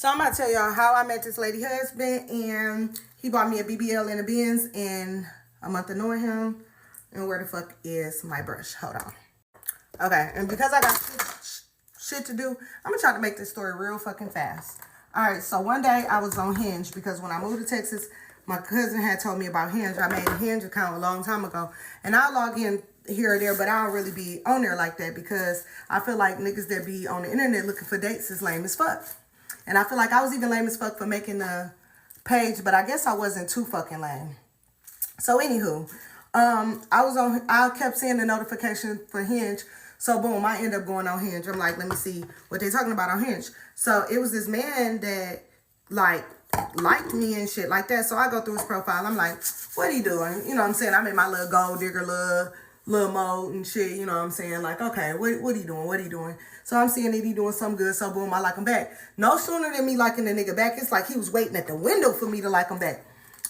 So I'm gonna tell y'all how I met this lady husband, and he bought me a BBL and a Benz in a month of knowing him. And where the fuck is my brush? Hold on. Okay, and because I got shit to do, I'm gonna try to make this story real fucking fast. All right, so one day I was on Hinge because when I moved to Texas, my cousin had told me about Hinge. I made a Hinge account a long time ago, and I log in here or there, but I don't really be on there like that because I feel like niggas that be on the internet looking for dates is lame as fuck. And I feel like I was even lame as fuck for making the page, but I guess I wasn't too fucking lame. So anywho, I kept seeing the notification for Hinge. So boom, I end up going on Hinge. I'm like, let me see what they're talking about on Hinge. So it was this man that liked me and shit like that. So I go through his profile. I'm like, what he doing? You know what I'm saying? I'm in my little gold digger little mode and shit. You know what I'm saying? Like, okay, what he doing? What he doing? So I'm seeing that he doing something good. So boom, I like him back. No sooner than me liking the nigga back, it's like he was waiting at the window for me to like him back.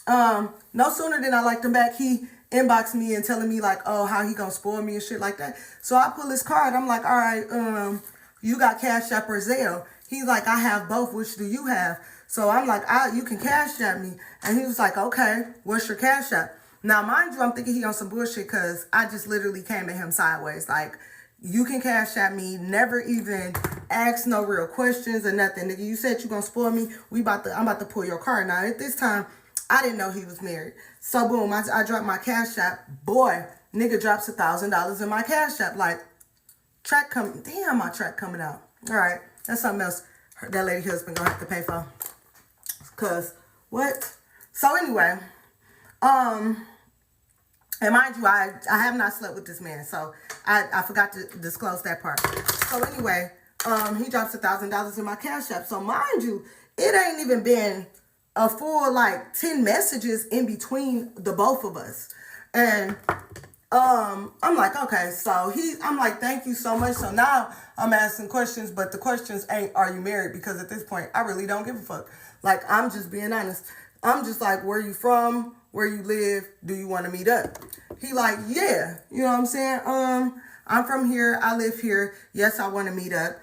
No sooner than I liked him back, he inboxed me and telling me like, oh, how he gonna spoil me and shit like that. So I pull his card. I'm like, all right, you got Cash App or Zelle? He's like, I have both. Which do you have? So I'm like, you can Cash App me. And he was like, okay, what's your Cash App? Now, mind you, I'm thinking he on some bullshit because I just literally came at him sideways. Like, you can Cash App me, never even ask no real questions or nothing. Nigga, you said you gonna spoil me. I'm about to pull your card. Now, at this time, I didn't know he was married. So boom, I dropped my Cash App. Boy, nigga drops $1,000 in my Cash App. Like, damn, my track coming out. All right, that's something else that lady husband gonna have to pay for. Cause what? So anyway, and mind you, I have not slept with this man, so I forgot to disclose that part. So anyway, he drops $1,000 in my Cash App. So mind you, it ain't even been a full like 10 messages in between the both of us. And I'm like, okay, so I'm like, thank you so much. So now I'm asking questions, but the questions ain't, are you married? Because at this point, I really don't give a fuck. Like, I'm just being honest. I'm just like, where you from? Where you live? Do you want to meet up? He like, yeah. You know what I'm saying? I'm from here. I live here. Yes, I want to meet up.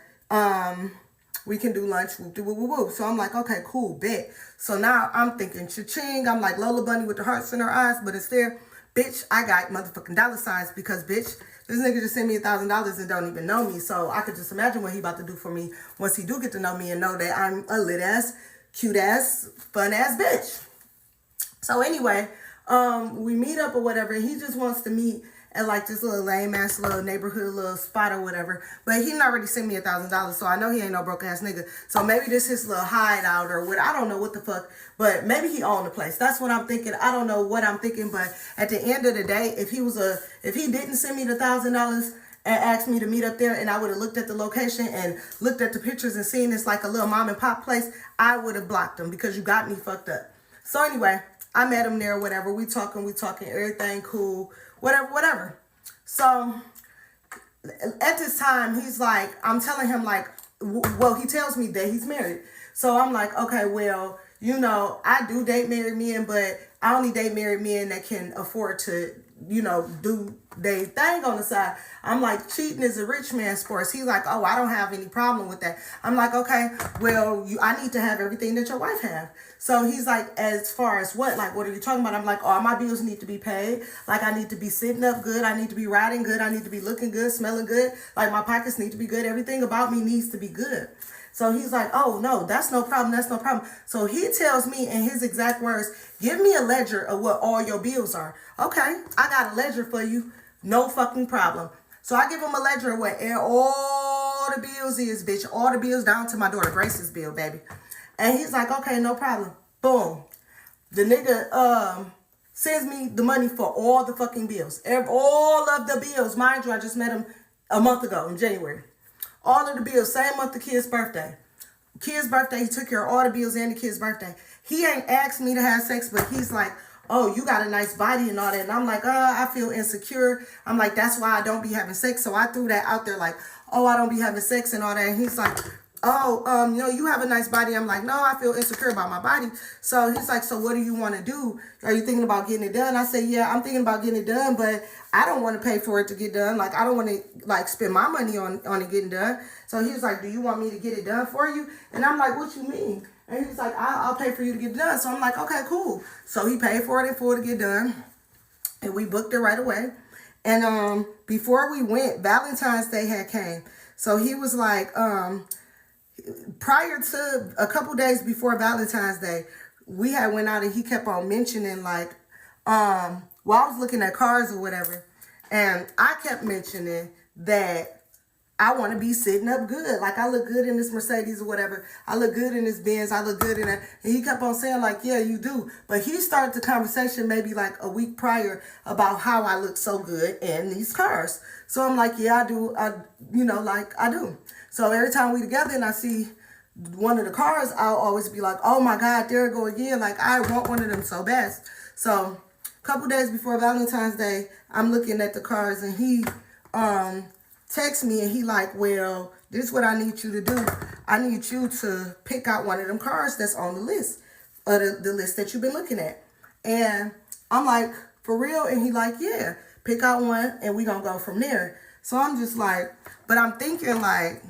We can do lunch. Whoop, whoop, whoop, whoop. So I'm like, okay, cool, bet. So now I'm thinking, cha-ching. I'm like Lola Bunny with the hearts in her eyes, but it's there. Bitch, I got motherfucking dollar signs because, bitch, this nigga just sent me $1,000 and don't even know me. So I could just imagine what he about to do for me once he do get to know me and know that I'm a lit ass, cute ass, fun ass bitch. So anyway, we meet up or whatever. And he just wants to meet at like this little lame ass little neighborhood little spot or whatever. But he already sent me $1,000, so I know he ain't no broke ass nigga. So maybe this his little hideout or what. I don't know what the fuck. But maybe he owned the place. That's what I'm thinking. I don't know what I'm thinking. But at the end of the day, if he didn't send me the $1,000 and asked me to meet up there, and I would have looked at the location and looked at the pictures and seen it's like a little mom and pop place, I would have blocked him because you got me fucked up. So anyway, I met him there, whatever. We talking, everything cool, whatever. So at this time, he's like, I'm telling him like, well, he tells me that he's married. So I'm like, okay, well, you know, I do date married men, but I only date married men that can afford to, you know, do their thing on the side. I'm like, cheating is a rich man's sport. He's like, oh, I don't have any problem with that. I'm like, okay, well, I need to have everything that your wife have. So he's like, as far as what? Like, what are you talking about? I'm like, all my bills need to be paid. Like, I need to be sitting up good. I need to be riding good. I need to be looking good, smelling good. Like, my pockets need to be good. Everything about me needs to be good. So he's like, oh, no, that's no problem. That's no problem. So he tells me in his exact words, give me a ledger of what all your bills are. Okay, I got a ledger for you. No fucking problem. So I give him a ledger of what all the bills is, bitch. All the bills down to my daughter Grace's bill, baby. And he's like, okay, no problem. Boom. The nigga sends me the money for all the fucking bills. All of the bills. Mind you, I just met him a month ago in January. All of the bills, same month the kid's birthday. Kid's birthday, he took care of all the bills and the kid's birthday. He ain't asked me to have sex, but he's like, oh, you got a nice body and all that. And I'm like, I feel insecure. I'm like, that's why I don't be having sex. So I threw that out there like, oh, I don't be having sex and all that. And he's like, oh, you have a nice body. I'm like, no, I feel insecure about my body. So he's like, so what do you want to do? Are you thinking about getting it done? I said, yeah, I'm thinking about getting it done, but I don't want to pay for it to get done. Like, I don't want to like spend my money on it getting done. So he was like, do you want me to get it done for you? And I'm like, what you mean? And he's like, I'll pay for you to get it done. So I'm like, okay, cool. So he paid for it in full to get done. And we booked it right away. And before we went, Valentine's Day had came. So he was like, prior to a couple days before Valentine's Day, we had went out and he kept on mentioning like, while I was looking at cars or whatever, and I kept mentioning that I want to be sitting up good. Like, I look good in this Mercedes or whatever. I look good in this Benz. I look good in that. And he kept on saying, like, yeah, you do. But he started the conversation maybe like a week prior about how I look so good in these cars. So I'm like, yeah, I do. I do. So every time we together and I see one of the cars, I'll always be like, oh my God, there it go again. Like, I want one of them so bad. So a couple days before Valentine's Day, I'm looking at the cars and he, text me and he like, well, this is what I need you to do. I need you to pick out one of them cars that's on the list, or the list that you've been looking at. And I'm like, for real? And he like, yeah, pick out one and we gonna go from there. So I'm just like, but I'm thinking like,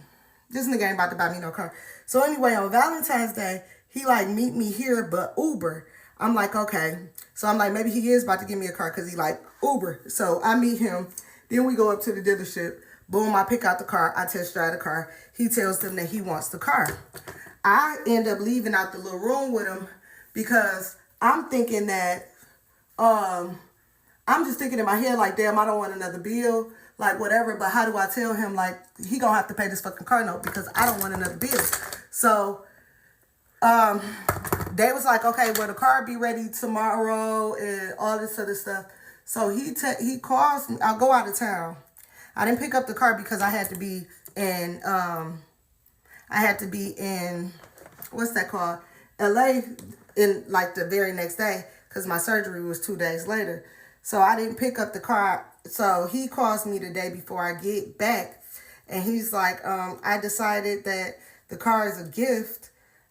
this nigga ain't about to buy me no car. So anyway, on Valentine's Day, he like, meet me here, but Uber. I'm like, okay. So I'm like, maybe he is about to give me a car because he like Uber. So I meet him. Then we go up to the dealership. Boom, I pick out the car. I test drive the car. He tells them that he wants the car. I end up leaving out the little room with him because I'm thinking that, I'm just thinking in my head like, damn, I don't want another bill, like whatever. But how do I tell him like he gonna have to pay this fucking car note because I don't want another bill? So, they was like, okay, well the car be ready tomorrow and all this other stuff. So he calls me. I'll go out of town. I didn't pick up the car because I had to be in, what's that called? LA in like the very next day because my surgery was 2 days later. So I didn't pick up the car. So he calls me the day before I get back and he's like, I decided that the car is a gift.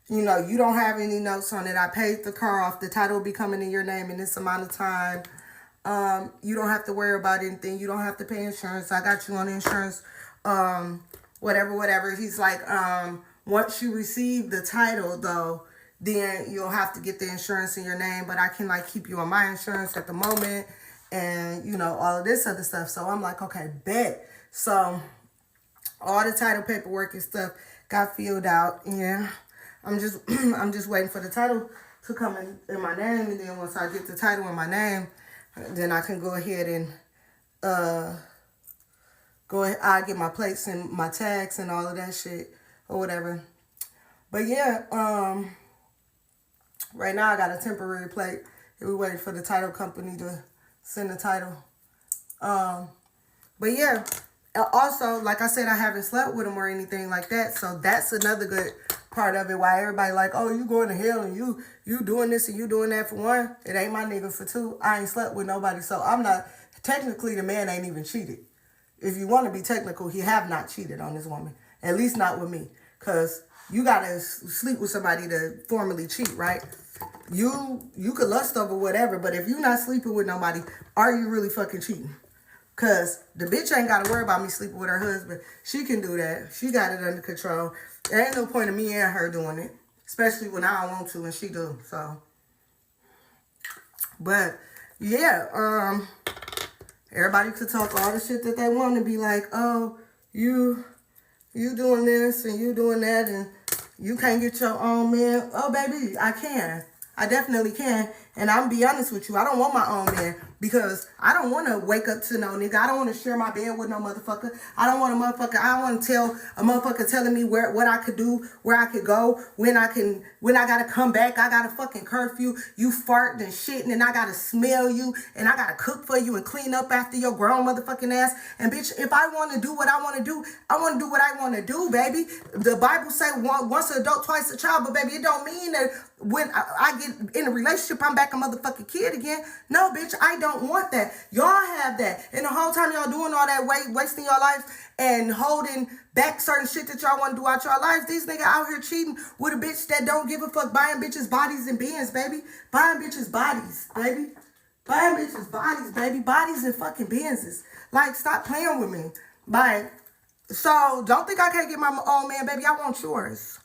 You know, you don't have any notes on it. I paid the car off. The title will be coming in your name in this amount of time. You don't have to worry about anything. You don't have to pay insurance. I got you on insurance. Whatever. He's like, once you receive the title though, then you'll have to get the insurance in your name, but I can like keep you on my insurance at the moment and all of this other stuff. So I'm like, okay, bet. So all the title paperwork and stuff got filled out and I'm just waiting for the title to come in my name. And then once I get the title in my name, then I can go ahead and I get my plates and my tags and all of that shit or whatever. But yeah, right now I got a temporary plate. We waiting for the title company to send the title. But yeah, also like I said, I haven't slept with him or anything like that. So that's another good part of it. Why everybody like, oh, you going to hell and you doing this and you doing that. For one, it ain't my nigga. For two, I ain't slept with nobody. So I'm not, technically the man ain't even cheated. If you want to be technical, he have not cheated on this woman. At least not with me. Because you got to sleep with somebody to formally cheat, right? You could lust over whatever, but if you're not sleeping with nobody, are you really fucking cheating? Because the bitch ain't got to worry about me sleeping with her husband. She can do that. She got it under control. There ain't no point in me and her doing it. Especially when I don't want to and she do. So. But, yeah. Everybody could talk all the shit that they want to be like, oh, you doing this and you doing that and you can't get your own man. Oh, baby, I can. I definitely can. And I'm be honest with you, I don't want my own man because I don't want to wake up to no nigga. I don't want to share my bed with no motherfucker. I don't want I don't want to tell a motherfucker telling me what I could do, where I could go, when I got to come back. I got a fucking curfew. You farting and shitting and I got to smell you and I got to cook for you and clean up after your grown motherfucking ass. And bitch, if I want to do what I want to do, I want to do what I want to do, baby. The Bible say once an adult, twice a child, but baby, it don't mean that when I get in a relationship, I'm back back a motherfucking kid again. No, bitch, I don't want that. Y'all have that. And the whole time y'all doing all that wasting your life and holding back certain shit that y'all want to do out your lives, these niggas out here cheating with a bitch that don't give a fuck, buying bitches bodies and Benz, baby. Buying bitches bodies, baby. Buying bitches bodies, baby. Bodies and fucking Benzes. Like, stop playing with me. Bye. So, don't think I can't get my own man, baby. I want yours.